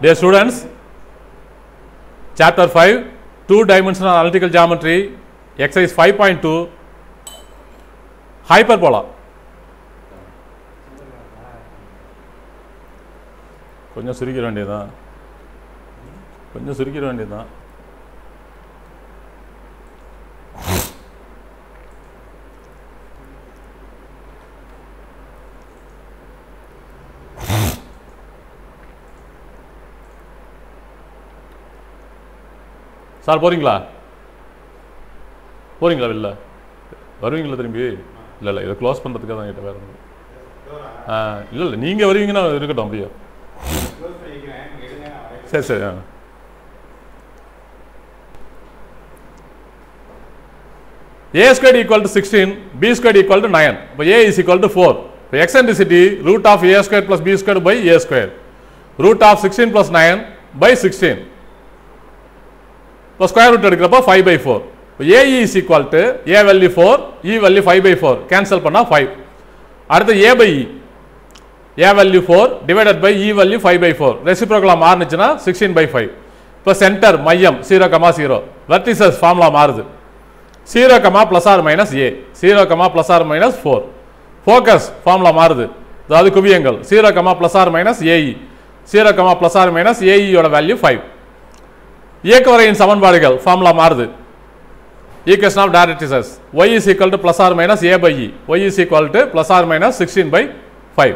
Dear students, chapter 5, two-dimensional analytical geometry, exercise 5.2, hyperbola. கொஞ்சம் சுருக்கிற வேண்டியதுதான். Sir போறீங்களா வெளில வருவீங்களா திரும்பி? இல்லை இதை க்ளோஸ் பண்ணுறதுக்காக தான் கேட்ட வேற இல்லை நீங்கள் வருவீங்கன்னா இருக்கட்டும் அப்படியே. சரி A squared equal to 16, B squared equal to 9. இப்போ A is equal to 4. இப்போ eccentricity root of A squared plus B squared by A squared. Root of 16 plus 9 by 16. இப்போ ஸ்கொயர் ரூட் எடுக்கிறப்போ 5 by 4. இப்போ A is equal to A value 4, E value 5 by 4. Cancel பண்ணால் 5. அடுத்து A by E. A value 4 divided by E value 5 by 4. ரெசிப்ரோக்கலாக மாறுனுச்சுன்னா 16 by 5. இப்போ centre மையம் 0,0. Vertices formula மாறுது 0, plus or minus A. 0, plus or minus 4. Focus formula மாறுது. அதாவது குவியங்கள் 0, plus or minus AE. 0, plus or minus AE யோட value 5. இயக்கவரையின் சமன்பாடுகள் formula மாறுது. Equation of directrix y is equal to plus or minus A by E. y is equal to plus or minus 16 by 5.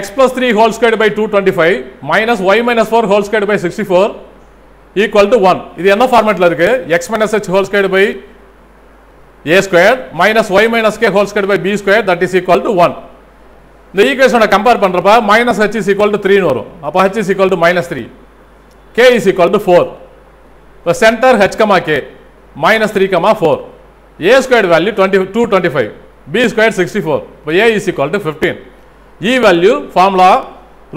x plus 3 whole squared by 225 minus y minus 4 whole squared by 64 equal to 1. இது என்ன ஃபார்மேட்ல இருக்கு? x minus h whole squared by a squared minus y minus k whole squared by b squared that is equal to 1. இந்த ஈக்குவேஷனை compare பண்றப்ப minus h is equal to 3 னு வரும். அப்ப h is equal to minus 3. k is equal to 4. இப்போ centre h, k minus 3, 4. a squared value 225. b squared 64. இப்போ a is equal to 15. e value formula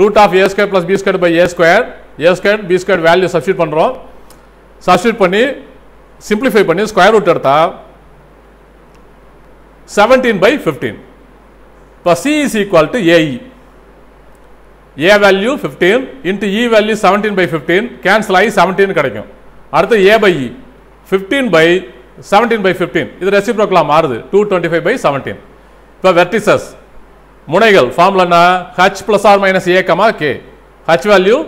root of a squared plus b squared by a squared b squared value substitute பண்றோம். substitute பண்ணி simplify பண்ணி square root எடுத்தா 17 by 15. இப்போ c is equal to ae. a value 15 into e value 17 by 15 cancel ஆகி 17 கிடைக்கும். அடுத்து a by e 15 by 17 by 15 இது ரெசிப்ரோக்கலா மாறுது 225 by 17. இப்போ வெர்டிசஸ் முனைகள் formula h plus or minus a, k. h value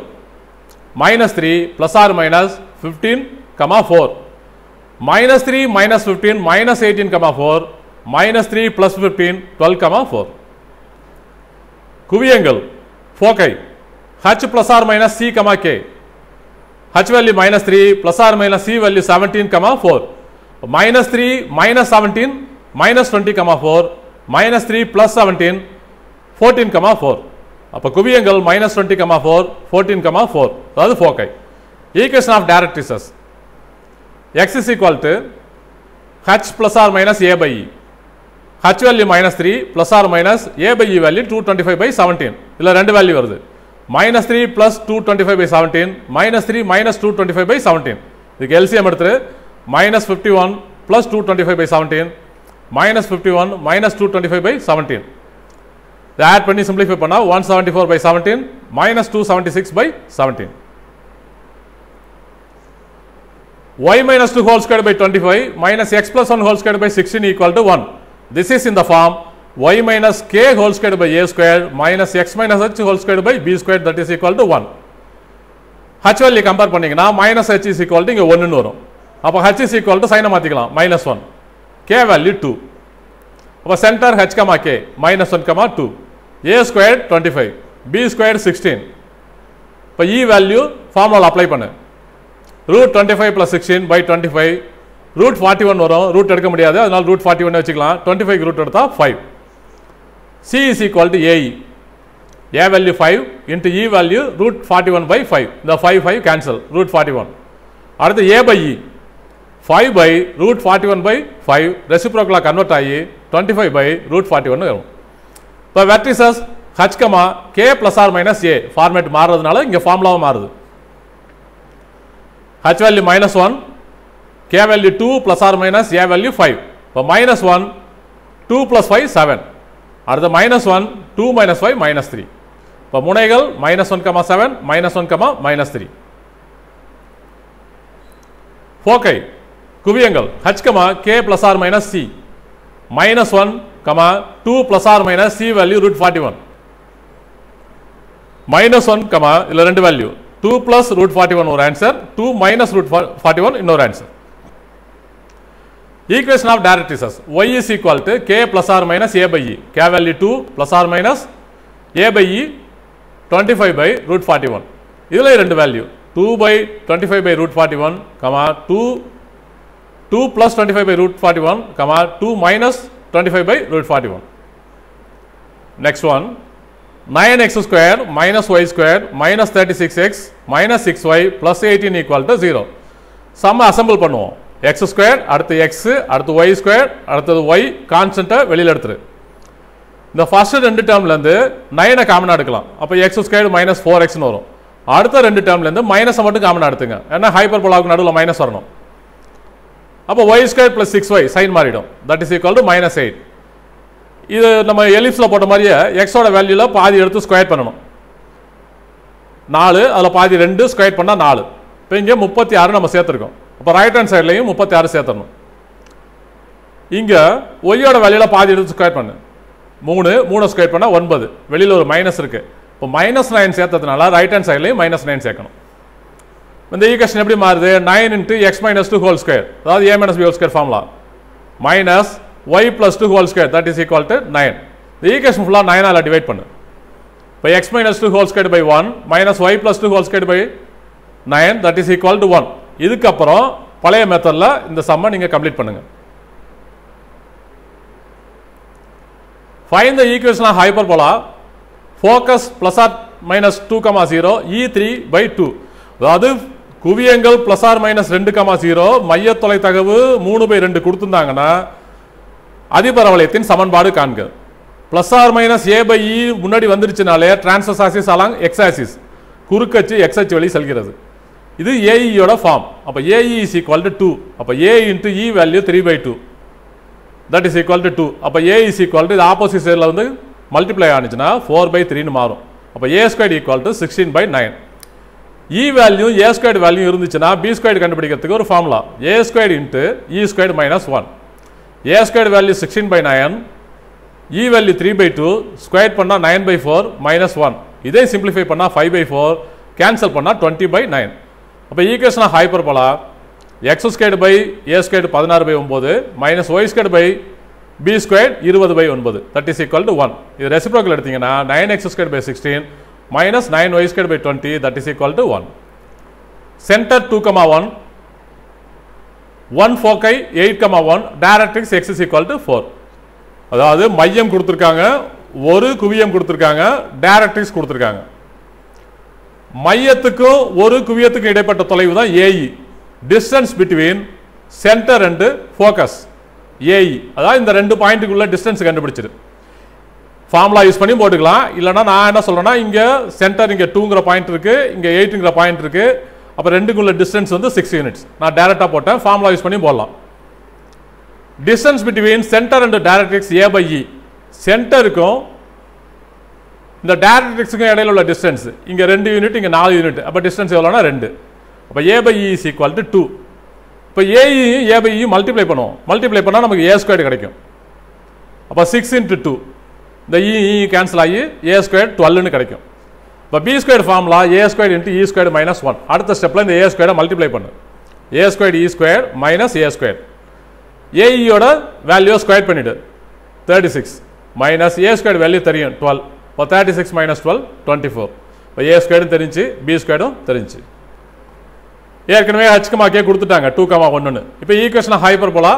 minus 3 plus or minus 15, 4. minus 3 minus 15 minus 18, 4. minus 3 plus 15 12, 4. குவியங்கள் ஃபோக்கை h plus or minus c, k. h value minus 3 plus or minus c value 17, 4. minus 3 minus 17 minus 20, 4. minus 3 plus 17 14, 4. அப்போ குவியங்கள் minus 20, 4 14, 4 அதாவது ஃபோக்கை. Equation of directrix x is equal to h plus or minus a by e. h value minus 3 plus or minus a by e value 225 by 17. இதில் ரெண்டு value வருது. minus 3 plus 225 by 17 minus 3 minus 225 by 17. இதுக்கு LCM எடுத்து minus 51 plus 225 by 17 minus 51 minus 225 by 17. இதை add பண்ணி simplify பண்ணா 174 by 17 minus 276 by 17. y minus 2 whole squared by 25 minus x plus 1 whole squared by 16 equal to 1. This is in the form y minus k whole squared by a squared minus x minus h whole squared by b squared that is equal to 1. h value compare பண்ணீங்கன்னா minus h is equal to இங்க 1 ன்னு வரும். அப்ப h is equal to சைனை மாத்திக்கலாம் minus 1. k value 2. அப்ப centre h, k minus 1, 2. a squared 25. b squared 16. இப்ப e value formula apply பண்ணு. root 25 plus 16 by 25 root 41 வரும். ரூட் எடுக்க முடியாது, அதனால root 41 வச்சுக்கலாம். 25 ரூட் எடுத்தா 5. c is equal to ae. a value 5 into e value root 41 by 5. இந்த 5 cancel root 41. அடுத்து a by e 5 by root 41 by 5 ரெசிப்ரோக்கலா கன்வெர்ட் ஆகி 25 by root 41 வரும். இப்போ vertices h, k plus or minus a format மாறுறதுனால இங்க ஃபார்முலாவும் மாறுது. h value minus 1, k value 2 plus or minus a value 5. இப்போ minus 1 2 plus 5 7. அடுத்து minus 1 2 minus 5 minus 3. இப்போ முனைகள் -1,7 -1, -3. ஃபோக்கை குவியங்கள் H, K + or - C -1, 2 + or - C value √41 -1, இல்ல ரெண்டு வேல்யூ 2 + √41 ஒரு ஆன்சர், 2 - √41 இன்னொரு answer. Equation of directrices y is equal to k plus or minus a by e, k value 2 plus or minus a by e 25 by √41. இதுல ரெண்டு value 2 by 25 by √41, 2 plus 25 by √41, 2 minus 25 by √41. Next one, 9x square minus y square minus 36x minus 6y plus 18 equal to 0. Sum assemble பண்ணுவோம். x square அடுத்து x அடுத்து y square அடுத்து y கான்ஸ்டன்ட்டை வெளியில எடுத்துரு. இந்த first ரெண்டு டேர்ம்ல இருந்து 9 காமனா எடுக்கலாம். அப்ப x square minus 4x ன்னு வரும். அடுத்த ரெண்டு டேர்ம்ல இருந்து மைனஸ் மட்டும் காமனா எடுத்துங்க. ஏன்னா ஹைப்பர்போலாவுக்கு நடுவுல மைனஸ் வரணும். அப்ப y square plus 6y sign மாறிடும். that is equal to -8. இது நம்ம எலிப்ஸ்ல போட்ட மாதிரியே x ஓட வேல்யூல பாதி எடுத்து ஸ்கொயர் பண்ணணும். 4 அதுல பாதி 2 ஸ்கொயர் பண்ணா 4. இப்போ இங்க 36 நம்ம சேர்த்திருக்கோம். அப்ப ரைட் ஹேண்ட் சைடுலயும் 36 சேர்த்தறணும். இங்க y ஓட வேல்யூல பாதி எடுத்து ஸ்கொயர் பண்ணு. 3 ஸ்கொயர் பண்ணா 9. வெளியில ஒரு மைனஸ் இருக்கு. இப்போ -9 சேர்த்ததுனால ரைட் ஹேண்ட் சைடுலயும் -9 சேர்க்கணும். இந்த ஈக்குவேஷன் எப்படி மாறுது? 9 × x - 2 whole square, அதாவது a - b whole square formula, minus y + 2 whole square, that is equal to 9. இந்த ஈக்குவேஷன் ஃபுல்லா 9 ஆல டிவைட் பண்ணு. இப்போ x - 2 whole square by 1 minus y + 2 whole square by 9, that is equal to 1. இதுக்கு அப்புறம் பழைய மெத்தட்ல இந்த சம்ம நீங்க கம்ப்ளீட் பண்ணுங்க. Find the equation of hyperbola focus plus or minus 2, 0 E3/2. அதாவது குவியங்கள் plus or minus 2, 0 மைய தொலைதகவு 3/2 கொடுத்திருந்தாங்கன்னா அதிபரவளையத்தின் சமன்பாடு காண்க. plus or minus a/e முன்னாடி வந்துருச்சுனாலே transverse axis along x axis குறுக்கச்சு x அச்சு வழி செல்கிறது. இது AE யோட ஃபார்ம். அப்ப AE is equal to 2. அப்ப A into E value 3/2. that is equal to 2. அப்ப A is equal to the opposite sideல வந்து மல்டிப்ளை ஆனிச்சுனா 4/3 ன்னு மாறும். அப்ப A squared equal to 16/9. E value A squared value இருந்துச்சுனா B squared கண்டுபிடிக்கிறதுக்கு ஒரு formula, A squared into E squared minus 1. A squared value 16/9, E value 3/2, square பண்ணா 9/4 minus 1. இதை simplify பண்ணா 5/4, கேன்சல் பண்ணா 20/9. அப்ப equation of hyperbola x squared by a squared 16/9 minus y squared by b squared 20/9, that is equal to 1. இது reciprocal எடுத்தீங்கன்னா 9x squared by 16 minus 9y squared by 20, that is equal to 1. Center 2, 1, 1 foci 8, 1, directrix x is equal to 4. அதாவது மையம் கொடுத்திருக்காங்க, ஒரு குவியம் கொடுத்திருக்காங்க, directrix கொடுத்திருக்காங்க. மையத்துக்கும் ஒரு குவியத்துக்கும் இடைப்பட்ட தொலைவு தான் AE, distance between center and focus, AE. அதாவது இந்த ரெண்டு பாயிண்ட்டுக்குள்ள டிஸ்டன்ஸ் கண்டுபிடிச்சிரு. ஃபார்முலா யூஸ் பண்ணி போட்டுக்கலாம். இல்லைனா நான் என்ன சொல்றேன்னா, இங்க சென்டர் இங்க 2ங்கிற பாயிண்ட் இருக்கு, இங்க 8ங்கிற பாயிண்ட் இருக்கு. அப்ப ரெண்டுக்குள்ள டிஸ்டன்ஸ் வந்து 6 யூனிட்ஸ். நான் டைரக்டா போட்டேன், ஃபார்முலா யூஸ் பண்ணி போடலாம். Distance between centre and directrix A/E. சென்டருக்கும் இந்த டைரக்ட்ரிக்ஸுக்கும் இடையில உள்ள டிஸ்டன்ஸ் இங்க 2 யூனிட், இங்க 4 யூனிட். அப்ப டிஸ்டன்ஸ் எவ்வளவுனா 2. அப்ப A/E is equal to 2. இப்ப AE A/E மல்டிப்ளை பண்ணுவோம். மல்டிப்ளை பண்ணா நமக்கு A squared கிடைக்கும். அப்ப 6 into 2, இந்த E கேன்சல் ஆகி A squared 12 ன்னு கிடைக்கும். இப்ப B squared formula A squared into E squared minus 1. அடுத்த ஸ்டெப்ல இந்த A squared மல்டிப்ளை பண்ணு. A squared E squared minus A squared. AE யோட வேல்யூ ஸ்கொயர் பண்ணிடு. 36 minus A squared வேல்யூ தெரியும் 12. அப்ப 36 minus 12 24. இப்ப A squared தெரிஞ்சு, B squared தெரிஞ்சு. ஏற்கனவே h, k கொடுத்துட்டாங்க 2, 1 ன்னு. இப்போ equation of hyperbola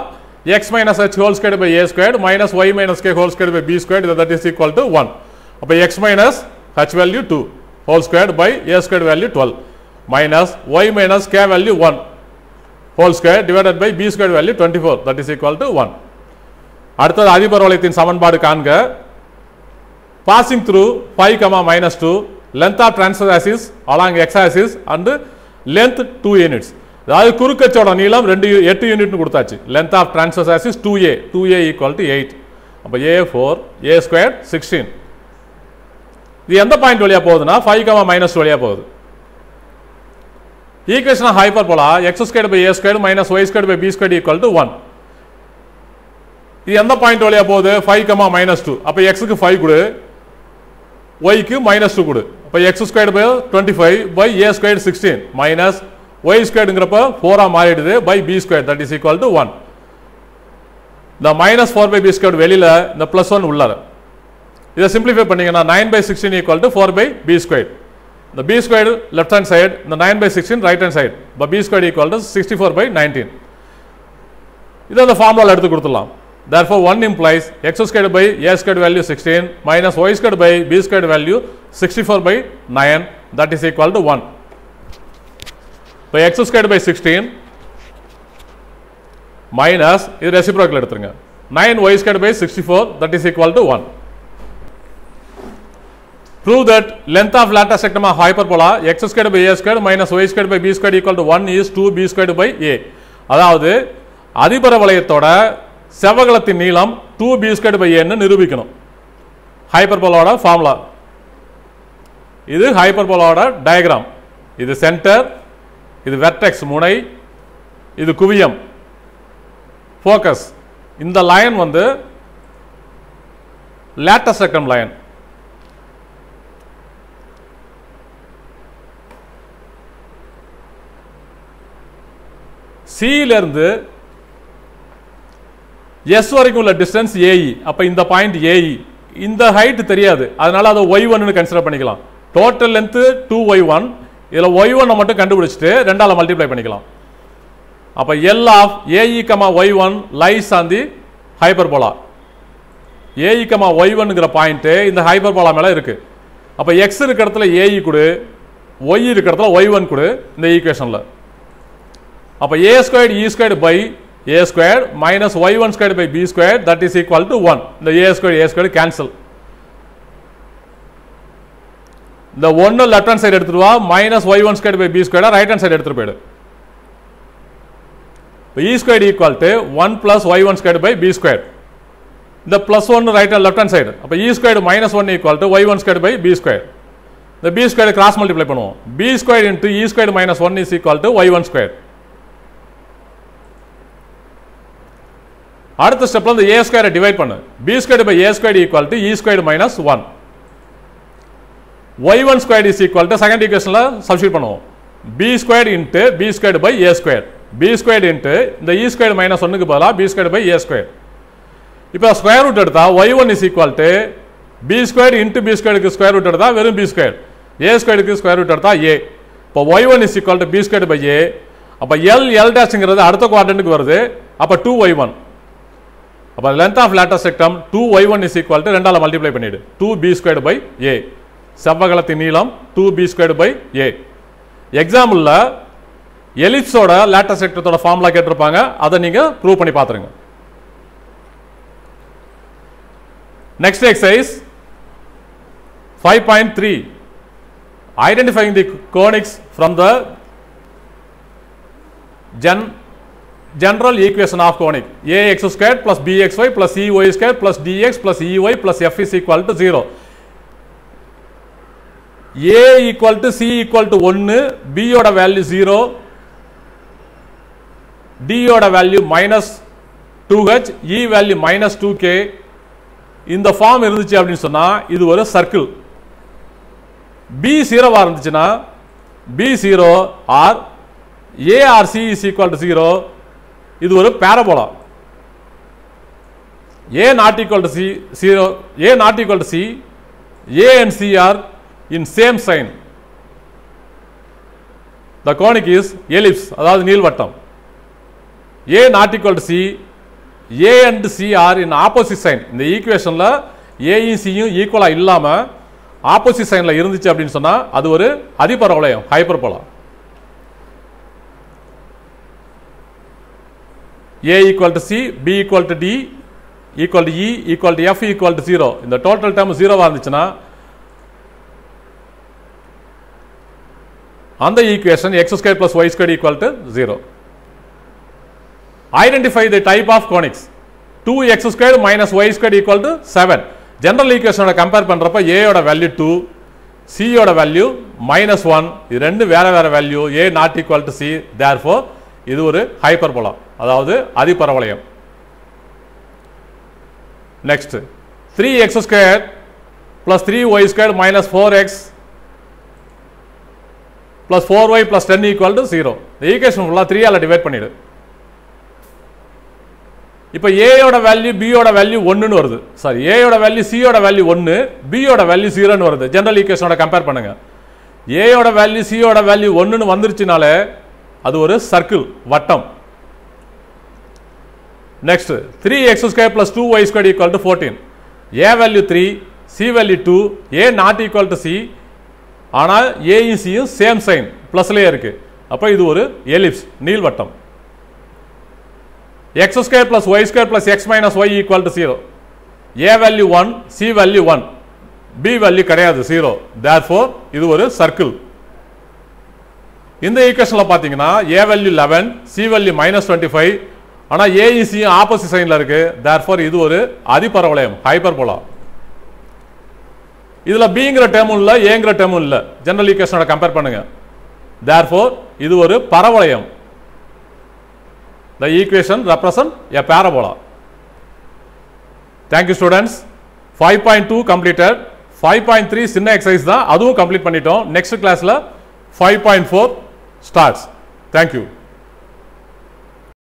x minus h whole squared by a squared minus y minus k whole squared by b squared, that is equal to 1. அப்போ x minus h value 2 whole squared by a squared value 12 minus y minus k value 1 whole squared divided by b squared value 24, that is equal to 1. அடுத்தது அதிபரவளையத்தின் சமன்பாடு காண்க. passing through 5, -2, length of transverse axis along x axis and length 2 units. அதாவது குறுக்கச்சோட நீளம் 8 unit கொடுத்தாச்சு. length of transverse axis 2a equal to 8. அப்ப a 4, a squared 16. இது எந்த point வழியா போகுதுன்னா 5, -2 வழியா போகுது. Equation hyperbola x² by a² minus y² by b² equal to 1. இது எந்த பாயிண்ட் வழியா போகுது 5, -2. அப்ப x க்கு 5 கொடு, y க்கு -2 கொடு. அப்ப x² by 25 by a² 16 minus y²ங்கறப்ப 4 ஆ மாறிடுது by b² that is equal to 1. இந்த -4 by b² வெளியில இந்த +1 உள்ளார. இத சிம்பிளிஃபை பண்ணீங்கன்னா 9 by 16 equal to 4 by b². The b² left hand side, the 9 by 16 right hand side. But b² equal to 64 by 19. இத அந்த ஃபார்முலால எடுத்து கொடுத்துடலாம். Therefore 1 implies x² by a² value 16 minus y² by b² value 64 by 9 that is equal to 1. By x² by 16 minus இது reciprocal எடுத்துருங்க 9y² by 64 that is equal to 1. Prove that length of lateral sectum of hyperbola x² by a² minus y² by b² equal to 1 is 2b² by a. அதாவது அதிபர வளையத்தோட செவ்வகத்தின் நீளம் 2b² by a ன்னு நிரூபிக்கணும். ஹைப்பர்போலாவோட formula இது, ஹைப்பர்போலாவோட diagram. இது centre, இது vertex முனை, இது குவியம் ஃபோக்கஸ். இந்த லைன் வந்து லேட்டஸ்ட் செக்டம் லைன். C ல இருந்து S வரைக்கும் உள்ள டிஸ்டன்ஸ் AE. அப்ப இந்த பாயிண்ட் AE, இந்த ஹைட் தெரியாது, அதனால அதை y1 னு கன்சிடர் பண்ணிக்கலாம். டோட்டல் லென்த் 2y1, இதுல y1 மட்டும் கண்டுபிடிச்சிட்டு 2 ஆல மல்டிப்ளை பண்ணிக்கலாம். அப்ப L of AE, y1 lies on the hyperbola. AE, y1ங்கற பாயிண்ட் இந்த ஹைப்பர்போலா மேல இருக்கு. அப்ப x இருக்கிற இடத்துல AE கொடு, y இருக்கிற இடத்துல y1 கொடு இந்த ஈக்குவேஷன்ல. அப்ப a² e² by a² minus y1² by b² that is equal to 1. இந்த a² cancel. இந்த 1 left hand side எடுத்துட்டு வா, minus y1² by b² right hand side எடுத்துட்டு போயிடு. e² equal to 1 plus y1² by b². இந்த +1 right and left hand side. அப்ப e² minus 1 equal to y1² by b². இந்த b² cross multiply பண்ணுவோம். b² into e² minus 1 is equal to y1². அடுத்த ஸ்டெப்ல இந்த a² divide பண்ணு. b² by a² equal to e² minus 1. y1² is equal to second ஈக்குவேஷன்ல substitute பண்ணுவோம். b² into b² by a². b² into இந்த e² minus 1 க்கு பதிலா b² by a². இப்போ ஸ்கொயர் ரூட் எடுத்தா y1 is equal to b² into b² க்கு square root எடுத்தா வெறும் b². a² க்கு ஸ்கொயர் ரூட் எடுத்தா a. இப்போ y1 is equal to b² by a. அப்ப l''ங்கிறது அடுத்த குவாட்ரண்ட்க்கு வருது. அப்ப 2y1. அப்ப length of lateral sectum 2y1 is equal to 2 ஆல மல்டிப்ளை பண்ணிடு 2b² by a. செவ்வகத்தின் நீளம் 2b² by a. எக்ஸாம்பிள்ல எலிப்ஸோட லேட்டரல் செக்டத்தோட ஃபார்முலா கேட்டிருப்பாங்க, அதை நீங்க ப்ரூவ் பண்ணி பாத்துருங்க. Next exercise 5.3, identifying the conics from the general equation of conic. ax² plus bxy plus ey² plus dx plus ey plus f is equal to 0. a equal to c equal to 1, b ஓட value 0, d ஓட value -2h, e value -2k. இந்த form இருந்துச்சு அப்படின்னு சொன்னா இது ஒரு circle. b 0 இருந்துச்சுன்னா b 0 or a or c is equal to 0, இது ஒரு parabola. a not equal to c 0, a not equal to c, a and c are in same sign. The conic is ellipse, அதாவது நீள்வட்டம். a not equal to c, a and c are in opposite sign. இந்த ஈக்குவேஷன்ல a யும் c யும் ஈக்குவலா இல்லாம opposite சைன்ல இருந்துச்சு அப்படின்னு சொன்னா அது ஒரு அதிபரவளையம், hyperbola. a equal to c, b equal to d, equal to e, equal to f equal to 0. இந்த டோட்டல் டேர்ம் 0 இருந்துச்சுன்னா அந்த equation x² plus y² equal to 0. Identify the type of conics. 2x² minus y² equal to 7. General ஈக்குவேஷனோட compare பண்றப்ப a ஓட value 2, C யோட value -1. இது ரெண்டு வேற வேற value. A not equal to C. Therefore இது ஒரு ஹைப்பர்போலா, அதாவது அதிபரவளையம். Next 3x squared plus 3y squared minus 4x plus 4y plus 10 equal to 0. இந்த ஈக்குவேஷன் ஃபுல்லா 3 ஆல டிவைட் பண்ணிடு. இப்போ a யோட வேல்யூ b யோட வேல்யூ 1 ன்னு வருது. சாரி, a யோட வேல்யூ c யோட வேல்யூ 1, b யோட வேல்யூ 0 ன்னு வருது. ஜெனரல் ஈக்குவேஷனோட கம்பேர் பண்ணுங்க. a யோட வேல்யூ c யோட வேல்யூ 1 ன்னு வந்துருச்சுனாலே அது ஒரு சர்க்கிள், வட்டம். Next 3x squared plus 2y squared equal to 14. a value 3, c value 2, a not equal to c. ஆனால் a யும் c யும் சேம் சைன், பிளஸ்லயே இருக்கு. அப்ப இது ஒரு எலிப்ஸ், நீள்வட்டம். x squared plus y squared plus x minus y equal to 0. a value 1, c value 1, b value கிடையாது, 0. therefore இது ஒரு சர்க்கிள். இந்த ஈக்குவேஷன்ல பாத்தீங்கன்னா a வேல்யூ 11, c வேல்யூ -25, ஆனா a யும் c யும் ஆப்போசிட் சைன்ல இருக்கு. therefore இது ஒரு அதிபரவளையம், ஹைப்பர்போலா. இதுல bங்கிற டேர்மும் இல்ல, aங்கிற டேர்மும் இல்ல. ஜெனரல் ஈக்குவேஷனோட கம்பேர் பண்ணுங்க. therefore இது ஒரு பரவளையம். The equation represent a parabola. Thank you students. 5.2 completed. 5.3 சின்ன எக்ஸசைஸ் தான், அதுவும் கம்ப்ளீட் பண்ணிட்டோம். நெக்ஸ்ட் கிளாஸ்ல 5.4 starts. Thank you.